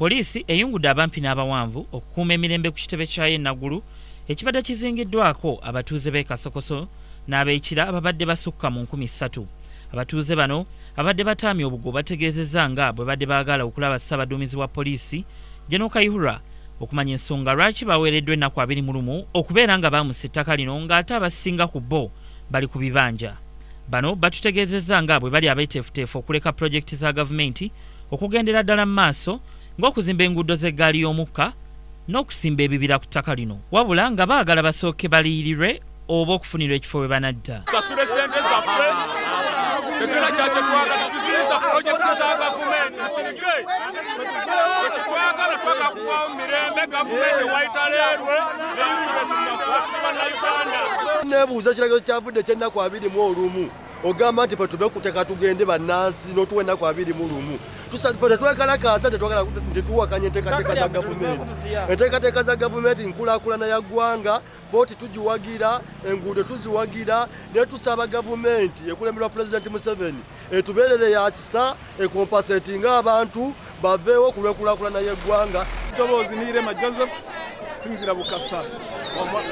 Poliisi eyungudde abampi n'abawanvu okukuuma emirembe ku kitebe kyayo Naguru ekibadde kizingiddwako abatuuze b'e Kasokoso n'ab'ekira ababadde basukka mu 3,000. Abatuuze bano abadde bataamya obugo bategeezezza nga bwe badde baagala okulaba Ssaabaduumizi wa poliisi General Kayihura okumanya ensonga lwaki baweereddwa ennaku 21 okubeera nga baamusa ettaka lino ng'ate abasinga ku bo bali ku bibanja. Bano batutegeezezza nga bwe bali abeeteefuteefu okuleka pulojekiti za gavumenti okugendera ddala mu maaso ng'okuzimba enguudo z'eggaali y'omukka n'okusimba ebibira ku ttaka lino, wabula nga baagala basooke baliyirirwe oba okufunirwa ekifo we banadda. Sasule ssente zaffe tetulina kyakyetwagala tuziriza pulojekiti za gavumenti twagala twagala kuvaamu mirembe gavumenti waitaleerwe neyingire tusasa bannayuganda. Neebuuza ekiragiro kyavudde eky'ennaku 21 ogamba nti petuve kuteka tugende bannansi n'otuwa ennaku 21 tetwekalakaasa tetuwakanya enteekateeka za gavumenti. Enteekateeka za gavumenti nkulaakulana ya ggwanga booti tugiwagira, enguudo tuziwagira, ne tusaba gavumenti ekulemberwa Pulezidenti Museveni etubeerere ya kisa ekompasetinga abantu baveewo ku lw'enkulaakulana y'eggwanga. Toboozi Nirema Joseph Sinzira Bukasa.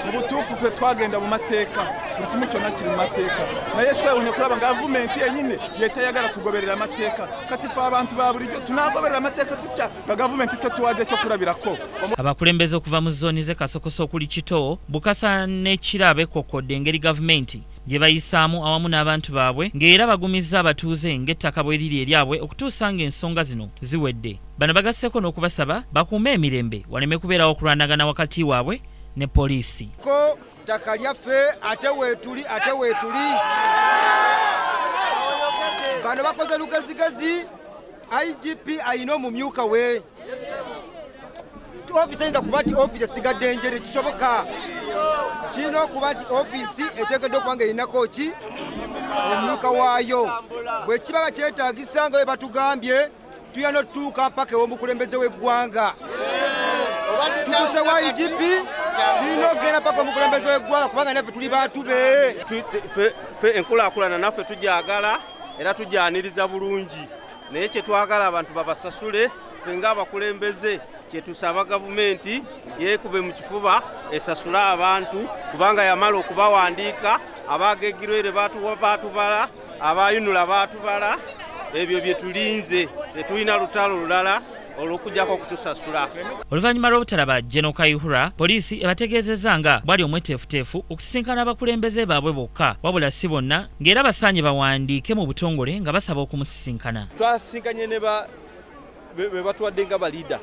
Mu butuufu ffe twagenda mu mateeka buli kimu kyonna kiri mu mateeka naye twewunya okulaba nga gavumenti yennyini yetayagala kugoberera amateeka kati ffe abantu ba bulijjo tunaagoberera amateeka tutya nga gavumenti tetuwadde ekyokulabirako. Abakulembeze okuva mu zooni z'e Kasokoso okuli Kito, Bukasa ne Kira beekokkodde engeri gavumenti gye bayisaamu awamu n'abantu baabwe ng'era bagumizza abatuuze ng'ettaka bwe liri eryabwe okutuusa ng'ensonga zino ziwedde. Bano bagasseeko n'okubasaba bakuume emirembe waleme kubeerawo okulwanagana wakati waabwe ne poliisi. Ko ttaka lyaffe ate weetuli. Bano bakoze lugezigezi, IGP ayina omumyuka we. Ofiisi ayinza kuba nti ofiisi esigadde njere kisoboka. Kirina okuba nti ofiisi eteekeddwa okuba nga erinako ki omumyuka waayo. Bwe kiba kyetaagisa nga bwe batugambye tuyina n'otutuuka mpaka ew'omukulembeze w'eggwanga. Tuguse wa IGP tulina okugenda paka omukulembeze w'eggwanga kubanga naffe tuli bantu be. Ffe enkulaakulana naffe tujagala era tujyaniriza bulungi, naye kye twagala abantu babasasule. Ffe ng'abakulembeze kye tusaba gavumenti yeekube mu kifuba esasule abantu kubanga yamala okubawandiika, abaagegirwere baatubala, abayunula baatubala, ebyo bye tulinze, tetulina lutalo lulala olw'okujjako okutusasula. Oluvannyuma lw'obutalaba General Kayihura, poliisi ebategeezezza nga bwali omweteefuteefu okusisinkana abakulembeze baabwe bokka wabula si bonna, ng'era basaanye bawandiike mu butongole nga basaba okumusisinkana. Twasisinkanye ne be batuwadde nga baliida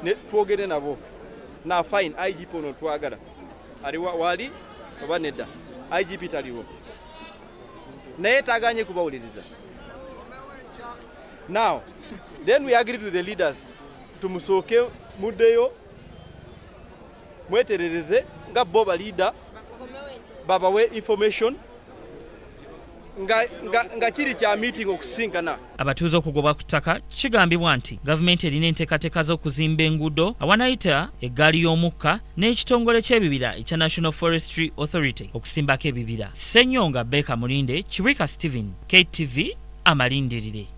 ne twogere nabo na fine IGP ono twagala ali wali oba nedda IGP taliwo naye tagaanye kubawuliriza. Now then we agreed with the leaders tumusooke muddeyo mweterereze nga bo baliida babawe information nga kiri kya meeting okusisinkana. Abatuuze okugobwa ku ttaka kigambibwa nti gavumenti erina enteekateeka z'okuzimba enguudo awanayita eggaali y'omukka n'ekitongole ky'ebibira ekya National Forestry Authority okusimbako ebibira. Ssenyonga Beka Mulinde, Kiwika Steven, KTV, Amalindirire.